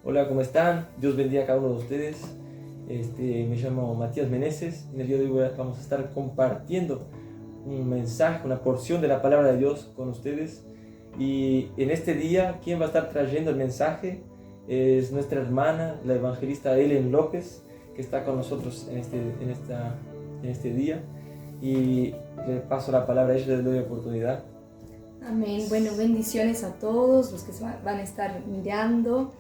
Hola, ¿cómo están? Dios bendiga a cada uno de ustedes. Me llamo Matías Meneses. En el día de hoy vamos a estar compartiendo un mensaje, una porción de la palabra de Dios con ustedes. Y en este día, quien va a estar trayendo el mensaje es nuestra hermana, la evangelista Ellen López, que está con nosotros en este día. Y le paso la palabra a ella, le doy la oportunidad. Amén. Bueno, bendiciones a todos los que van a estar mirando.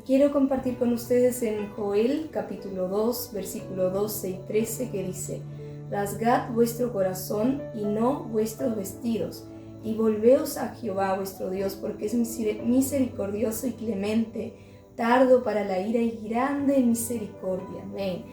Quiero compartir con ustedes en Joel capítulo 2, versículo 12 y 13, que dice: Rasgad vuestro corazón y no vuestros vestidos, y volveos a Jehová vuestro Dios, porque es misericordioso y clemente, tardo para la ira y grande en misericordia. Amén.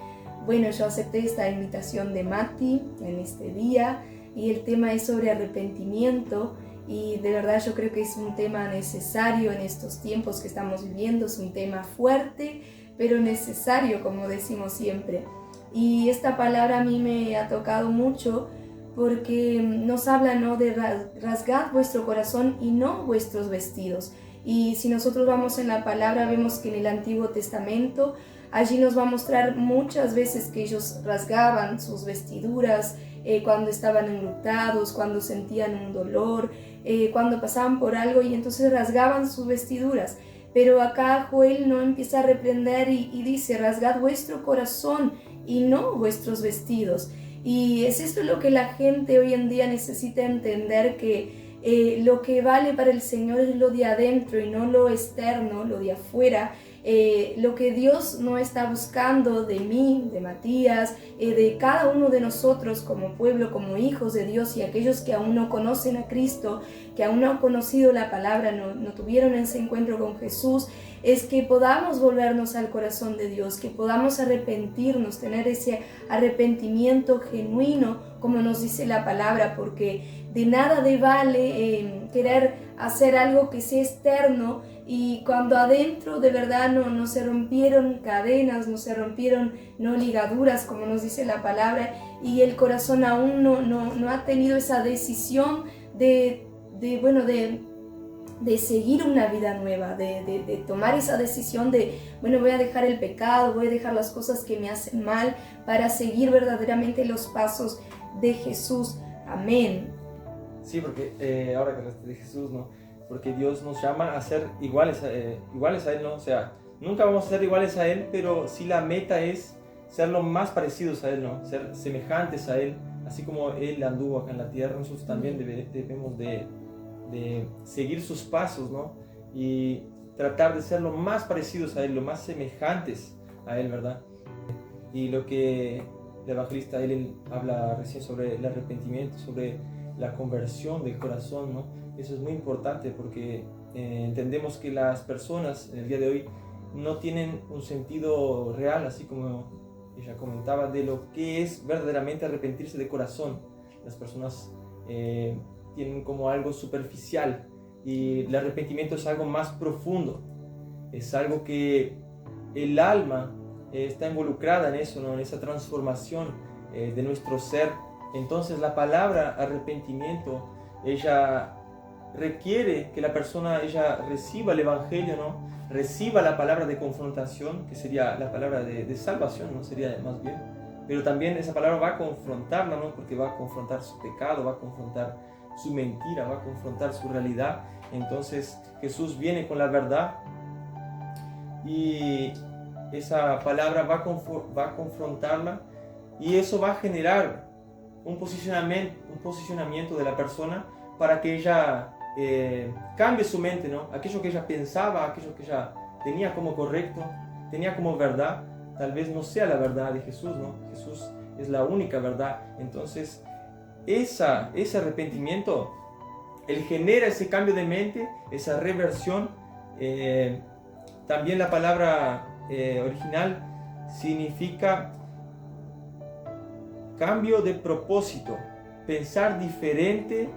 Bueno, yo acepté esta invitación de Mati en este día, y el tema es sobre arrepentimiento. Y de verdad yo creo que es un tema necesario en estos tiempos que estamos viviendo. Es un tema fuerte, pero necesario, como decimos siempre. Y esta palabra a mí me ha tocado mucho porque nos habla, ¿no?, de rasgad vuestro corazón y no vuestros vestidos. Y si nosotros vamos en la palabra, vemos que en el Antiguo Testamento allí nos va a mostrar muchas veces que ellos rasgaban sus vestiduras cuando estaban enlutados, cuando sentían un dolor, cuando pasaban por algo, y entonces rasgaban sus vestiduras. Pero acá Joel no empieza a reprender y dice: rasgad vuestro corazón y no vuestros vestidos. Y es esto lo que la gente hoy en día necesita entender, que lo que vale para el Señor es lo de adentro y no lo externo, lo de afuera. Lo que Dios no está buscando de mí, de Matías, de cada uno de nosotros como pueblo, como hijos de Dios, y aquellos que aún no conocen a Cristo, que aún no han conocido la palabra, no tuvieron ese encuentro con Jesús, es que podamos volvernos al corazón de Dios, que podamos arrepentirnos, tener ese arrepentimiento genuino, como nos dice la palabra, porque de nada de vale querer hacer algo que sea externo, y cuando adentro de verdad no se rompieron cadenas, no se rompieron ligaduras, como nos dice la palabra, y el corazón aún no ha tenido esa decisión de seguir una vida nueva, de tomar esa decisión de, bueno, voy a dejar el pecado, voy a dejar las cosas que me hacen mal para seguir verdaderamente los pasos de Jesús. Amén. Sí, porque ahora que hablaste de Jesús, ¿no? Porque Dios nos llama a ser iguales a Él, ¿no? O sea, nunca vamos a ser iguales a Él, pero sí la meta es ser lo más parecidos a Él, ¿no? Ser semejantes a Él, así como Él anduvo acá en la tierra. Nosotros también debemos de seguir sus pasos, ¿no? Y tratar de ser lo más parecidos a Él, lo más semejantes a Él, ¿verdad? Y lo que el evangelista él habla recién sobre el arrepentimiento, sobre la conversión del corazón, ¿no? Eso es muy importante porque entendemos que las personas en el día de hoy no tienen un sentido real, así como ella comentaba, de lo que es verdaderamente arrepentirse de corazón. Las personas tienen como algo superficial, y el arrepentimiento es algo más profundo, es algo que el alma está involucrada en eso, ¿no? En esa transformación de nuestro ser. Entonces la palabra arrepentimiento, ella requiere que la persona reciba el evangelio, ¿no? Reciba la palabra de confrontación, que sería la palabra de salvación, ¿no? Sería más bien. Pero también esa palabra va a confrontarla, ¿no? Porque va a confrontar su pecado, va a confrontar su mentira, va a confrontar su realidad. Entonces Jesús viene con la verdad, y esa palabra va a confrontarla, y eso va a generar un posicionamiento de la persona para que ella cambie su mente, ¿no? Aquello que ella pensaba, aquello que ella tenía como correcto, tenía como verdad, tal vez no sea la verdad de Jesús, ¿no? Jesús es la única verdad. Entonces ese arrepentimiento, él genera ese cambio de mente, esa reversión. También la palabra original significa cambio de propósito, pensar diferente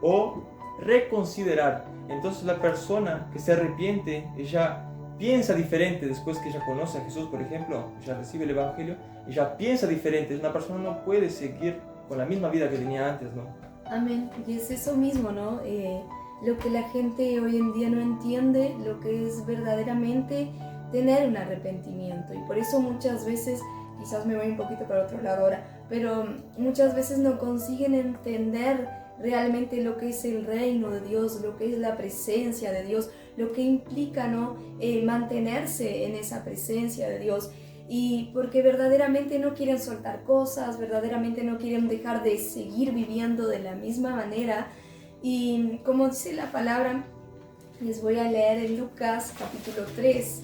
o reconsiderar. Entonces la persona que se arrepiente, ella piensa diferente después que ella conoce a Jesús, por ejemplo, ella recibe el evangelio, ella piensa diferente. Una persona no puede seguir con la misma vida que tenía antes, ¿no? Amén. Y es eso mismo, ¿no? lo que la gente hoy en día no entiende, lo que es verdaderamente tener un arrepentimiento. Y por eso muchas veces, quizás me voy un poquito para otro lado ahora, pero muchas veces no consiguen entender realmente lo que es el reino de Dios, lo que es la presencia de Dios, lo que implica, ¿no? Mantenerse en esa presencia de Dios. Y porque verdaderamente no quieren soltar cosas, verdaderamente no quieren dejar de seguir viviendo de la misma manera. Y como dice la palabra, les voy a leer en Lucas capítulo 3,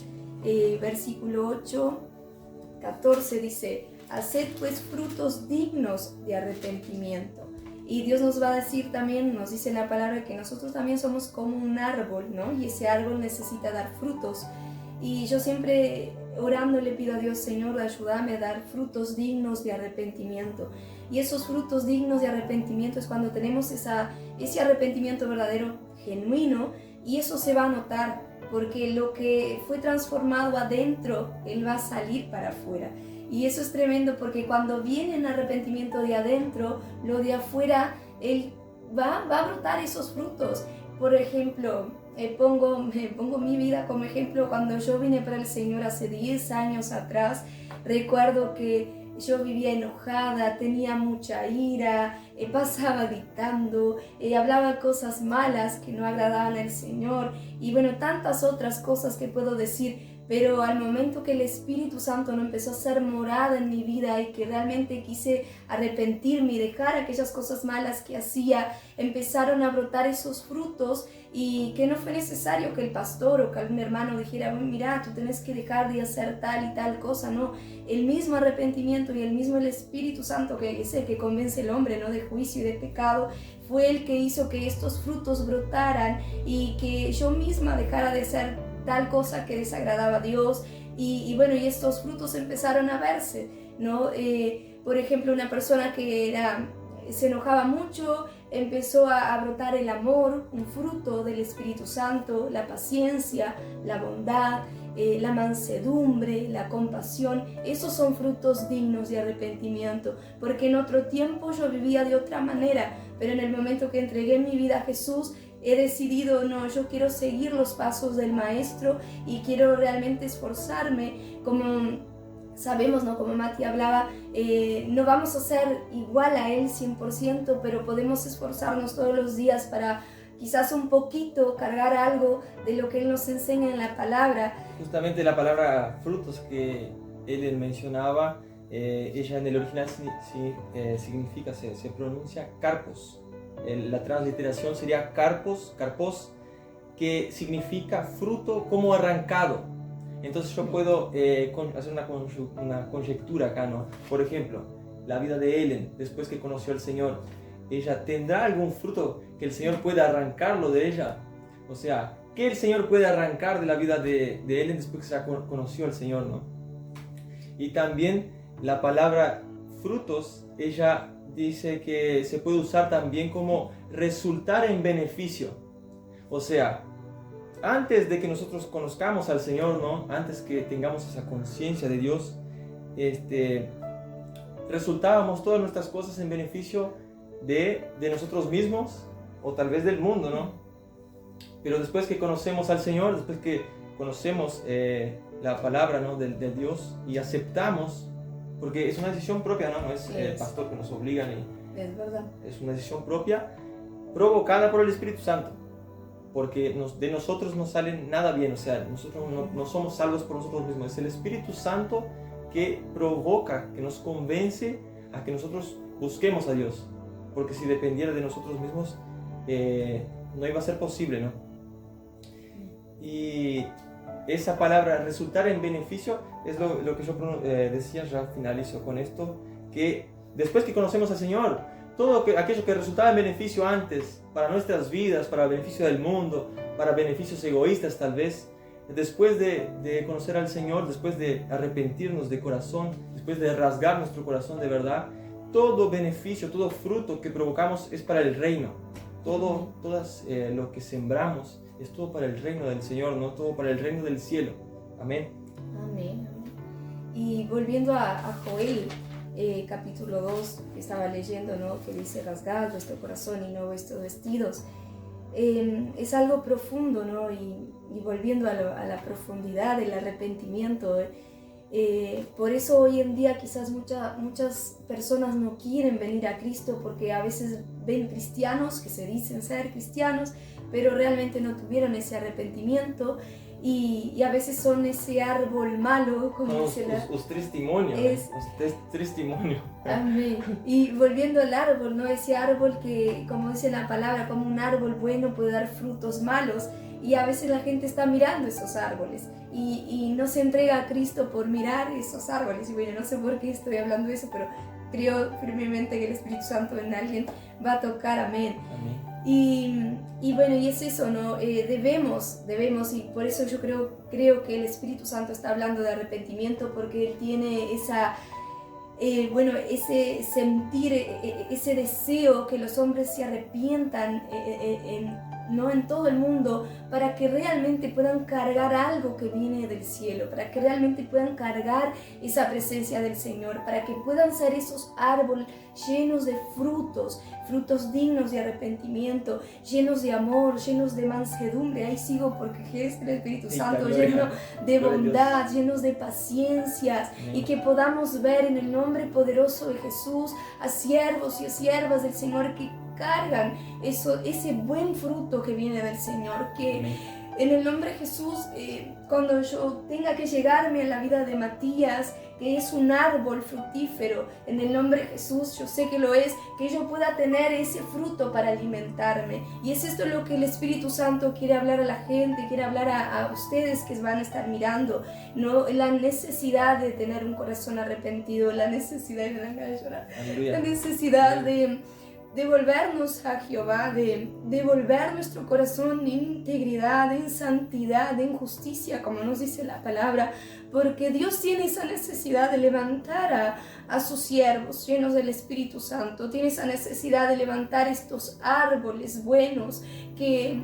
versículo 8, 14, dice: haced pues frutos dignos de arrepentimiento. Y Dios nos va a decir también, nos dice en la palabra, que nosotros también somos como un árbol, ¿no? Y ese árbol necesita dar frutos. Y yo siempre orando le pido a Dios: Señor, ayúdame a dar frutos dignos de arrepentimiento. Y esos frutos dignos de arrepentimiento es cuando tenemos ese arrepentimiento verdadero, genuino, y eso se va a notar, porque lo que fue transformado adentro, Él va a salir para afuera. Y eso es tremendo, porque cuando viene el arrepentimiento de adentro, lo de afuera, Él va a brotar esos frutos. Por ejemplo, pongo mi vida como ejemplo. Cuando yo vine para el Señor hace 10 años atrás, recuerdo que yo vivía enojada, tenía mucha ira, pasaba gritando, hablaba cosas malas que no agradaban al Señor, y bueno, tantas otras cosas que puedo decir. Pero al momento que el Espíritu Santo no empezó a ser morada en mi vida y que realmente quise arrepentirme y dejar aquellas cosas malas que hacía, empezaron a brotar esos frutos, y que no fue necesario que el pastor o que algún hermano dijera: mira, tú tienes que dejar de hacer tal y tal cosa. No, el mismo arrepentimiento y el Espíritu Santo, que es el que convence al hombre, ¿no?, de juicio y de pecado, fue el que hizo que estos frutos brotaran y que yo misma dejara de hacer tal cosa que desagradaba a Dios, y bueno, y estos frutos empezaron a verse, ¿no? Por ejemplo, una persona que se enojaba mucho, empezó a brotar el amor, un fruto del Espíritu Santo, la paciencia, la bondad, la mansedumbre, la compasión. Esos son frutos dignos de arrepentimiento, porque en otro tiempo yo vivía de otra manera, pero en el momento que entregué mi vida a Jesús, he decidido: no, yo quiero seguir los pasos del Maestro y quiero realmente esforzarme. Como sabemos, ¿no?, como Mati hablaba, no vamos a ser igual a Él 100%, pero podemos esforzarnos todos los días para quizás un poquito cargar algo de lo que Él nos enseña en la palabra. Justamente la palabra frutos que él mencionaba, ella en el original significa, se pronuncia carpos. La transliteración sería carpos, que significa fruto como arrancado. Entonces yo puedo hacer una conjetura acá, ¿no? Por ejemplo, la vida de Ellen, después que conoció al Señor, ¿ella tendrá algún fruto que el Señor pueda arrancarlo de ella? O sea, ¿qué el Señor puede arrancar de la vida de Ellen después que se conoció al Señor, ¿no? Y también la palabra frutos, ella dice que se puede usar también como resultar en beneficio. O sea, antes de que nosotros conozcamos al Señor, ¿no?, antes que tengamos esa conciencia de Dios, resultábamos todas nuestras cosas en beneficio de nosotros mismos o tal vez del mundo, ¿no? Pero después que conocemos al Señor, después que conocemos la palabra, ¿no?, del Dios, y aceptamos, porque es una decisión propia, ¿no? No es el pastor que nos obliga ni... Es verdad. Es una decisión propia, provocada por el Espíritu Santo, porque de nosotros no sale nada bien. O sea, nosotros no somos salvos por nosotros mismos. Es el Espíritu Santo que provoca, que nos convence a que nosotros busquemos a Dios, porque si dependiera de nosotros mismos, no iba a ser posible, ¿no? Y esa palabra resultar en beneficio es lo que yo decía, ya finalizo con esto, que después que conocemos al Señor, todo aquello que resultaba en beneficio antes para nuestras vidas, para el beneficio del mundo, para beneficios egoístas tal vez, después de conocer al Señor, después de arrepentirnos de corazón, después de rasgar nuestro corazón de verdad, todo beneficio, todo fruto que provocamos es para el reino. Todo lo que sembramos es todo para el reino del Señor, no todo para el reino del cielo. Amén. Amén. Y volviendo a Joel, capítulo 2, que estaba leyendo, ¿no?, que dice: rasgad vuestro corazón y no vuestros vestidos. es algo profundo, ¿no? Y volviendo a la profundidad del arrepentimiento, por eso hoy en día quizás muchas personas no quieren venir a Cristo, porque a veces ven cristianos que se dicen ser cristianos, pero realmente no tuvieron ese arrepentimiento, y a veces son ese árbol malo, como dice la... testimonio. Testimonio. Amén. Y volviendo al árbol, ¿no? Ese árbol que, como dice la palabra, como un árbol bueno puede dar frutos malos. Y a veces la gente está mirando esos árboles y no se entrega a Cristo por mirar esos árboles. Y bueno, no sé por qué estoy hablando de eso, pero creo firmemente que el Espíritu Santo en alguien va a tocar. Amén. Amén. Y bueno, y es eso, ¿no? Debemos, y por eso yo creo que el Espíritu Santo está hablando de arrepentimiento, porque Él tiene ese sentir, ese deseo que los hombres se arrepientan ¿no? en todo el mundo, para que realmente puedan cargar algo que viene del cielo, para que realmente puedan cargar esa presencia del Señor, para que puedan ser esos árboles llenos de frutos dignos de arrepentimiento, llenos de amor, llenos de mansedumbre. Ahí sigo porque es el Espíritu Santo, lleno de bondad, llenos de paciencias, y que podamos ver en el nombre poderoso de Jesús a siervos y a siervas del Señor que cargan ese buen fruto que viene del Señor, que en el nombre de Jesús, cuando yo tenga que llegarme a la vida de Matías, que es un árbol fructífero, en el nombre de Jesús, yo sé que lo es, que yo pueda tener ese fruto para alimentarme. Y es esto lo que el Espíritu Santo quiere hablar a la gente, quiere hablar a ustedes que van a estar mirando, ¿no? La necesidad de tener un corazón arrepentido, la necesidad de llorar, la necesidad de volvernos a Jehová, de devolver nuestro corazón en integridad, en santidad, en justicia, como nos dice la palabra, porque Dios tiene esa necesidad de levantar a sus siervos llenos del Espíritu Santo, tiene esa necesidad de levantar estos árboles buenos que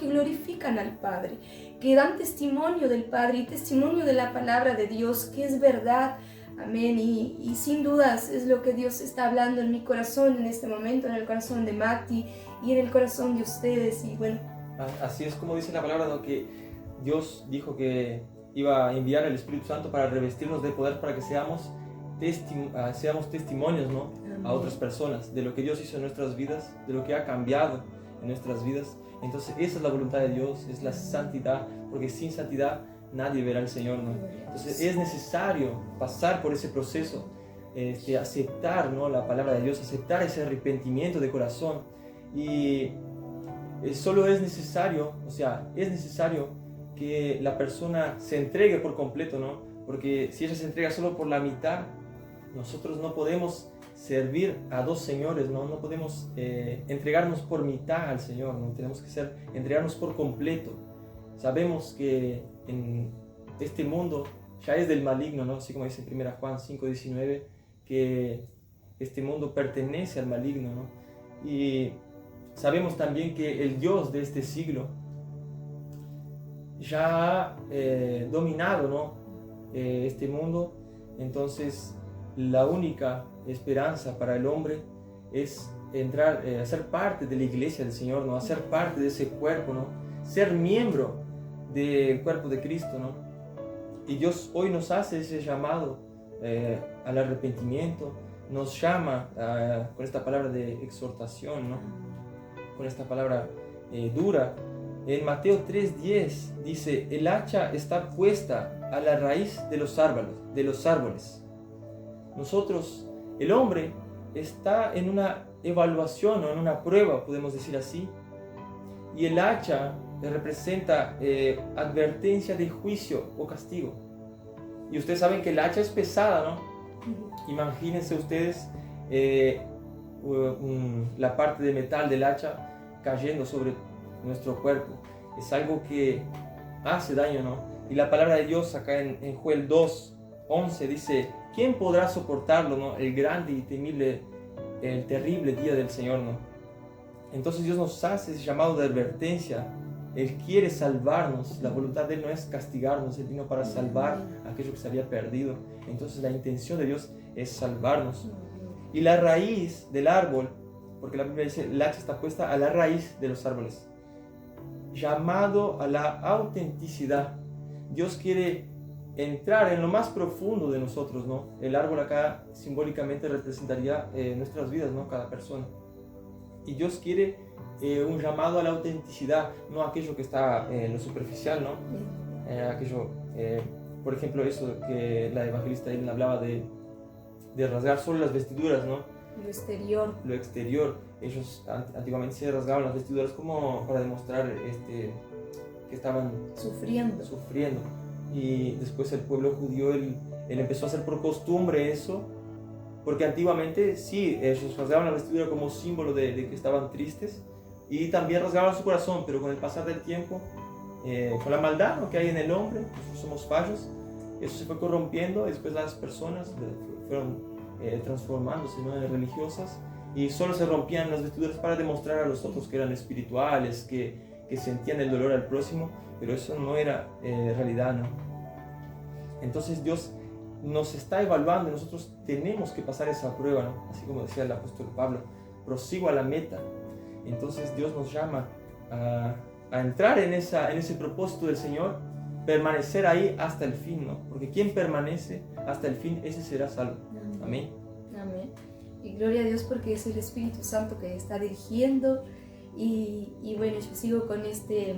glorifican al Padre, que dan testimonio del Padre y testimonio de la palabra de Dios, que es verdad. Amén. Y sin dudas es lo que Dios está hablando en mi corazón en este momento, en el corazón de Mati y en el corazón de ustedes. Y bueno, así es como dice la palabra, ¿no? Que Dios dijo que iba a enviar el Espíritu Santo para revestirnos de poder, para que seamos testimonios, ¿no? A otras personas de lo que Dios hizo en nuestras vidas, de lo que ha cambiado en nuestras vidas. Entonces esa es la voluntad de Dios, es la santidad, porque sin santidad nadie verá al Señor, ¿no? Entonces es necesario pasar por ese proceso, aceptar, ¿no? La palabra de Dios, aceptar ese arrepentimiento de corazón. Y solo es necesario que la persona se entregue por completo, ¿no? Porque si ella se entrega solo por la mitad, nosotros no podemos servir a dos señores, ¿no? No podemos entregarnos por mitad al Señor, ¿no? Tenemos que entregarnos por completo. Sabemos que en este mundo ya es del maligno, ¿no? Así como dice en 1 Juan 5:19, que este mundo pertenece al maligno, ¿no? Y sabemos también que el Dios de este siglo ya ha dominado, ¿no? Este mundo. Entonces la única esperanza para el hombre es entrar, ser parte de la iglesia del Señor, ¿no? Hacer parte de ese cuerpo, ¿no? Ser miembro del cuerpo de Cristo, ¿no? Y Dios hoy nos hace ese llamado al arrepentimiento, nos llama con esta palabra de exhortación, ¿no? Con esta palabra dura. En Mateo 3:10 dice: el hacha está puesta a la raíz de los árboles. Nosotros, el hombre, está en una evaluación o en una prueba, podemos decir así, y el hacha representa advertencia de juicio o castigo. Y ustedes saben que el hacha es pesada, ¿no? Imagínense ustedes la parte de metal del hacha cayendo sobre nuestro cuerpo. Es algo que hace daño, ¿no? Y la palabra de Dios acá en Joel 2:11 dice: ¿quién podrá soportarlo, ¿no? El grande y temible, el terrible día del Señor, ¿no? Entonces Dios nos hace ese llamado de advertencia. Él quiere salvarnos, la voluntad de Él no es castigarnos, Él vino para salvar aquello que se había perdido. Entonces la intención de Dios es salvarnos. Y la raíz del árbol, porque la Biblia dice: el hacha está puesta a la raíz de los árboles. llamado a la autenticidad. Dios quiere entrar en lo más profundo de nosotros, ¿no? El árbol acá simbólicamente representaría nuestras vidas, ¿no? Cada persona. Y Dios quiere un llamado a la autenticidad, no aquello que está en lo superficial, ¿no? Por ejemplo, eso que la evangelista Ellen hablaba de rasgar solo las vestiduras, ¿no? Lo exterior. Lo exterior. Ellos antiguamente se rasgaban las vestiduras como para demostrar que estaban sufriendo. Y después el pueblo judío, él empezó a hacer por costumbre eso, porque antiguamente sí, ellos rasgaban la vestidura como símbolo de que estaban tristes, y también rasgaban su corazón, pero con el pasar del tiempo, con la maldad, ¿no?, que hay en el hombre, nosotros somos fallos, eso se fue corrompiendo, y después las personas fueron transformándose, ¿no?, en religiosas, y solo se rompían las vestiduras para demostrar a los otros que eran espirituales, que sentían el dolor al próximo, pero eso no era realidad, ¿no? Entonces Dios nos está evaluando y nosotros tenemos que pasar esa prueba, ¿no? Así como decía el apóstol Pablo, prosigo a la meta. Entonces Dios nos llama a entrar en ese propósito del Señor, permanecer ahí hasta el fin, ¿no? Porque quien permanece hasta el fin, ese será salvo. Amén. Amén. Y gloria a Dios porque es el Espíritu Santo que está dirigiendo. Y bueno, yo sigo con este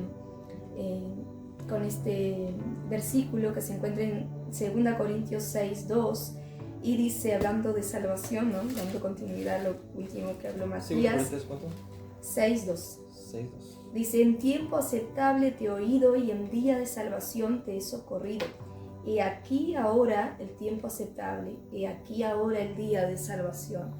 versículo que se encuentra en 2 Corintios 6:2 y dice, hablando de salvación, ¿no?, dando continuidad a lo último que habló Matías. 6:2. Dice, en tiempo aceptable te he oído y en día de salvación te he socorrido. He aquí ahora el tiempo aceptable, he aquí ahora el día de salvación.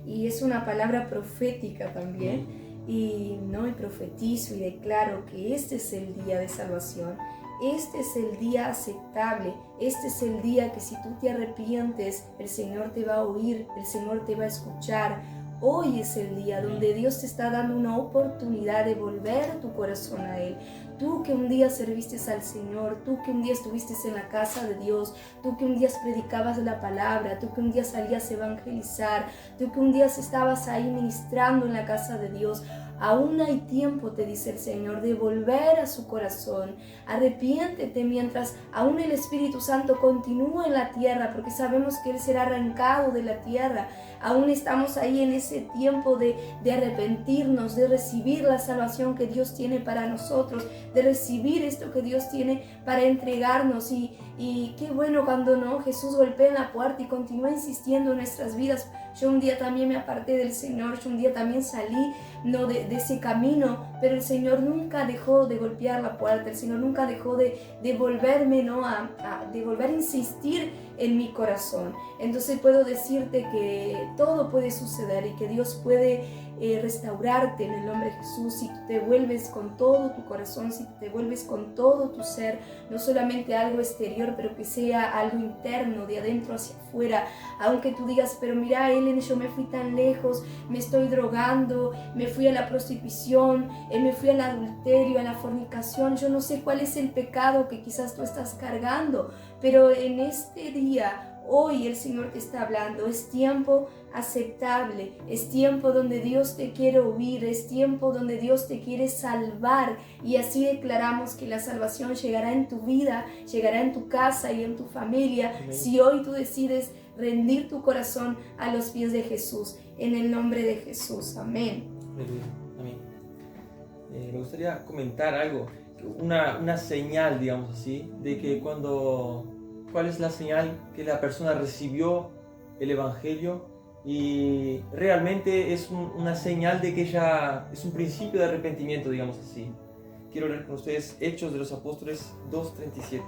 Y es una palabra profética también. Y profetizo y declaro que este es el día de salvación, este es el día aceptable, este es el día que si tú te arrepientes, el Señor te va a oír, el Señor te va a escuchar. Hoy es el día donde Dios te está dando una oportunidad de volver tu corazón a Él. Tú que un día serviste al Señor, tú que un día estuviste en la casa de Dios, tú que un día predicabas la palabra, tú que un día salías a evangelizar, tú que un día estabas ahí ministrando en la casa de Dios. Aún hay tiempo, te dice el Señor, de volver a su corazón. Arrepiéntete mientras aún el Espíritu Santo continúa en la tierra, porque sabemos que Él será arrancado de la tierra. Aún estamos ahí en ese tiempo de arrepentirnos, de recibir la salvación que Dios tiene para nosotros, de recibir esto que Dios tiene para entregarnos. Y qué bueno cuando Jesús golpea en la puerta y continúa insistiendo en nuestras vidas. Yo un día también me aparté del Señor, yo un día también salí de ese camino, pero el Señor nunca dejó de golpear la puerta, el Señor nunca dejó de volverme, de volver a insistir en mi corazón. Entonces puedo decirte que todo puede suceder y que Dios puede restaurarte en el nombre de Jesús si tú te vuelves con todo tu corazón, si te vuelves con todo tu ser, no solamente algo exterior, pero que sea algo interno, de adentro hacia afuera. Aunque tú digas, pero mira, Ellen, yo me fui tan lejos, me estoy drogando, me fui a la prostitución, me fui al adulterio, a la fornicación, yo no sé cuál es el pecado que quizás tú estás cargando, pero en este día, hoy el Señor te está hablando. Es tiempo aceptable, es tiempo donde Dios te quiere oír, es tiempo donde Dios te quiere salvar, y así declaramos que la salvación llegará en tu vida, llegará en tu casa y en tu familia. Amén. Si hoy tú decides rendir tu corazón a los pies de Jesús, en el nombre de Jesús. Amén. Amén. Me gustaría comentar algo, una señal, digamos así, de que ¿cuál es la señal que la persona recibió el Evangelio? Y realmente es una señal de que ya es un principio de arrepentimiento, digamos así. Quiero leer con ustedes Hechos de los Apóstoles 2:37.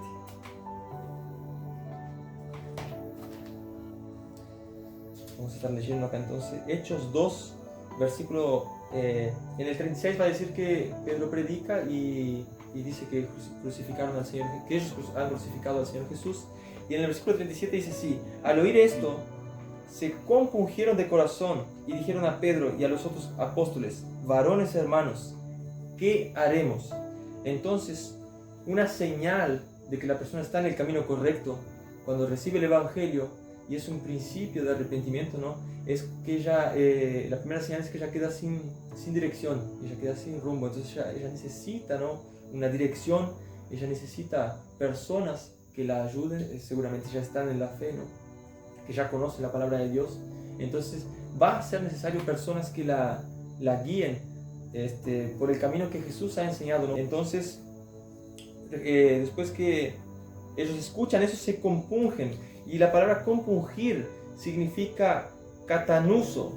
Vamos a estar leyendo acá entonces Hechos 2, versículo en el 36 va a decir que Pedro predica y dice que crucificaron al Señor, que ellos han crucificado al Señor Jesús. Y en el versículo 37 dice así: al oír esto, se compungieron de corazón y dijeron a Pedro y a los otros apóstoles: varones hermanos, ¿qué haremos? Entonces, una señal de que la persona está en el camino correcto, cuando recibe el Evangelio, y es un principio de arrepentimiento, ¿no? Es que ella, la primera señal es que ella queda sin dirección, ella queda sin rumbo, entonces ella necesita, ¿no? Una dirección, ella necesita personas que la ayuden, seguramente ya están en la fe, ¿no? Que ya conocen la palabra de Dios, entonces va a ser necesario personas que la guíen por el camino que Jesús ha enseñado, ¿no? Entonces, después que ellos escuchan eso, se compungen, y la palabra compungir significa katanuso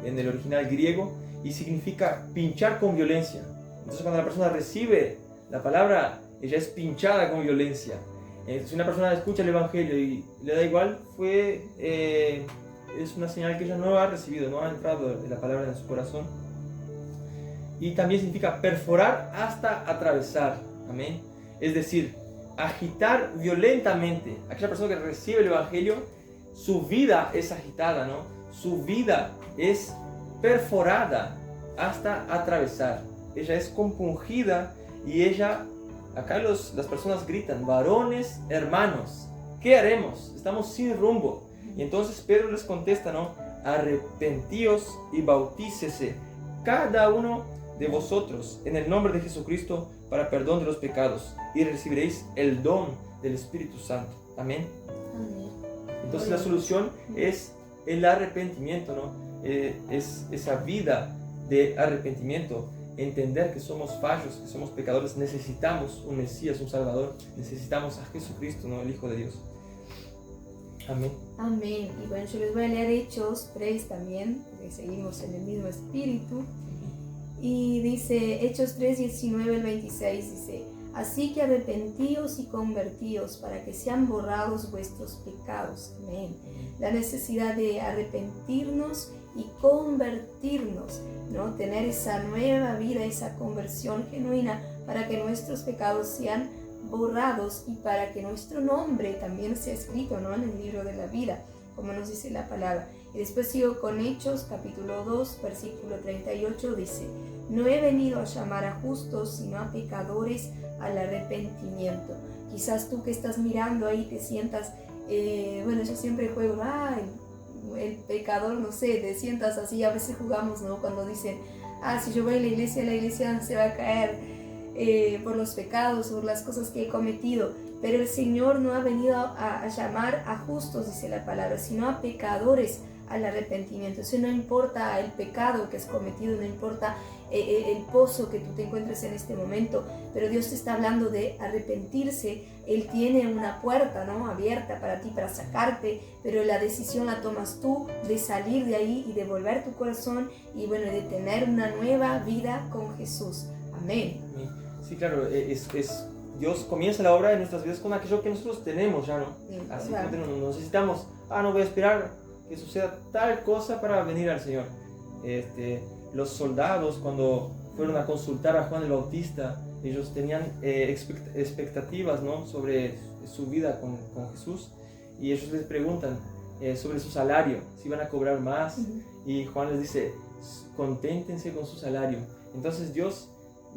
en el original griego, y significa pinchar con violencia. Entonces cuando la persona recibe la palabra, ella es pinchada con violencia. Si una persona escucha el Evangelio y le da igual, es una señal que ella no ha recibido, no ha entrado la palabra en su corazón. Y también significa perforar hasta atravesar. Amén. Es decir, agitar violentamente. Aquella persona que recibe el Evangelio, su vida es agitada, ¿no? Su vida es perforada hasta atravesar. Ella es compungida y ella, acá las personas gritan, varones, hermanos, ¿qué haremos? Estamos sin rumbo. Y entonces Pedro les contesta, ¿no? Arrepentíos y bautícese cada uno de vosotros en el nombre de Jesucristo para perdón de los pecados, y recibiréis el don del Espíritu Santo. Amén. Amén. Entonces la solución es el arrepentimiento, ¿no? Es esa vida de arrepentimiento, entender que somos fallos, que somos pecadores, necesitamos un Mesías, un Salvador, necesitamos a Jesucristo, ¿no? El Hijo de Dios. Amén. Amén. Y bueno, yo les voy a leer Hechos 3 también, porque seguimos en el mismo espíritu. Y dice, Hechos 3, 19 al 26, dice: así que arrepentíos y convertíos para que sean borrados vuestros pecados. Amén. La necesidad de arrepentirnos y convertirnos, ¿no? Tener esa nueva vida, esa conversión genuina para que nuestros pecados sean borrados y para que nuestro nombre también sea escrito, ¿no? En el libro de la vida, como nos dice la palabra. Y después sigo con Hechos, capítulo 2, versículo 38, dice: no he venido a llamar a justos, sino a pecadores al arrepentimiento. Quizás tú que estás mirando ahí te sientas, bueno, yo siempre juego, el pecador, no sé, te sientas así, a veces jugamos, ¿no? Cuando dicen, si yo voy a la iglesia se va a caer por los pecados, por las cosas que he cometido. Pero el Señor no ha venido a llamar a justos, dice la palabra, sino a pecadores al arrepentimiento. Eso no importa el pecado que has cometido, no importa el pozo que tú te encuentres en este momento, pero Dios te está hablando de arrepentirse. Él tiene una puerta, ¿no? Abierta para ti, para sacarte, pero la decisión la tomas tú de salir de ahí y de volver tu corazón y bueno, de tener una nueva vida con Jesús. Amén. Sí, claro, Dios comienza la obra de nuestras vidas con aquello que nosotros tenemos ya, ¿no? Sí, así claro. Que no necesitamos, no voy a esperar que suceda tal cosa para venir al Señor. Los soldados, cuando fueron a consultar a Juan el Bautista, ellos tenían expectativas, ¿no? Sobre su vida con Jesús, y ellos les preguntan sobre su salario, si van a cobrar más, y Juan les dice, conténtense con su salario. Entonces Dios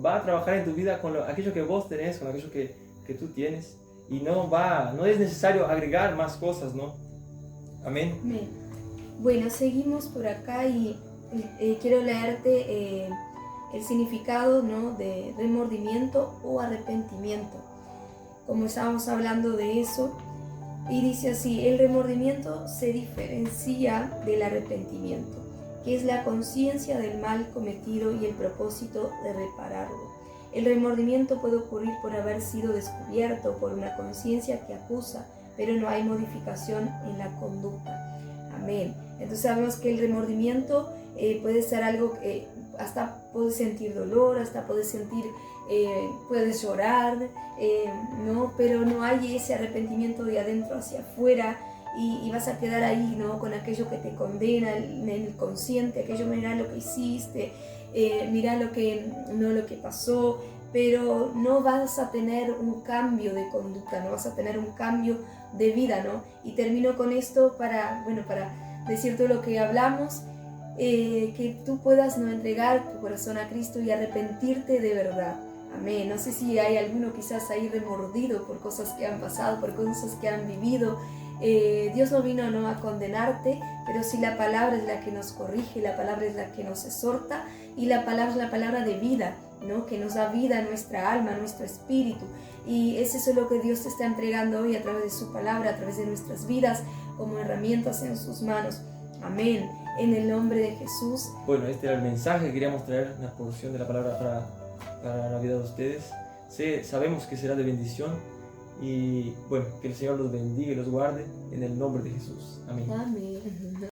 va a trabajar en tu vida con aquello que vos tenés, con aquello que tú tienes, y no es necesario agregar más cosas, ¿no? Amén. Amén. Bueno, seguimos por acá y quiero leerte el significado, ¿no? De remordimiento o arrepentimiento, como estábamos hablando de eso, y dice así: el remordimiento se diferencia del arrepentimiento, que es la conciencia del mal cometido y el propósito de repararlo. El remordimiento puede ocurrir por haber sido descubierto por una conciencia que acusa, pero no hay modificación en la conducta. Amén. Entonces sabemos que el remordimiento puede ser algo que hasta puedes sentir dolor, hasta puedes sentir, puedes llorar, ¿no? Pero no hay ese arrepentimiento de adentro hacia afuera. Y vas a quedar ahí, ¿no? Con aquello que te condena en el consciente, aquello, mira lo que hiciste, mira lo que pasó, pero no vas a tener un cambio de conducta, no vas a tener un cambio de vida, ¿no? Y termino con esto para decirte lo que hablamos, que tú puedas, ¿no? Entregar tu corazón a Cristo y arrepentirte de verdad. Amén. No sé si hay alguno quizás ahí remordido por cosas que han pasado, por cosas que han vivido, Dios no vino no a condenarte, pero sí la palabra es la que nos corrige, la palabra es la que nos exhorta y la palabra es la palabra de vida, ¿no? Que nos da vida a nuestra alma, a nuestro espíritu. Y es eso lo que Dios te está entregando hoy a través de su palabra, a través de nuestras vidas, como herramientas en sus manos. Amén. En el nombre de Jesús. Bueno, este era el mensaje que queríamos traer, una porción de la palabra para la vida de ustedes. Sabemos que será de bendición y bueno, que el Señor los bendiga y los guarde en el nombre de Jesús. Amén. Amén.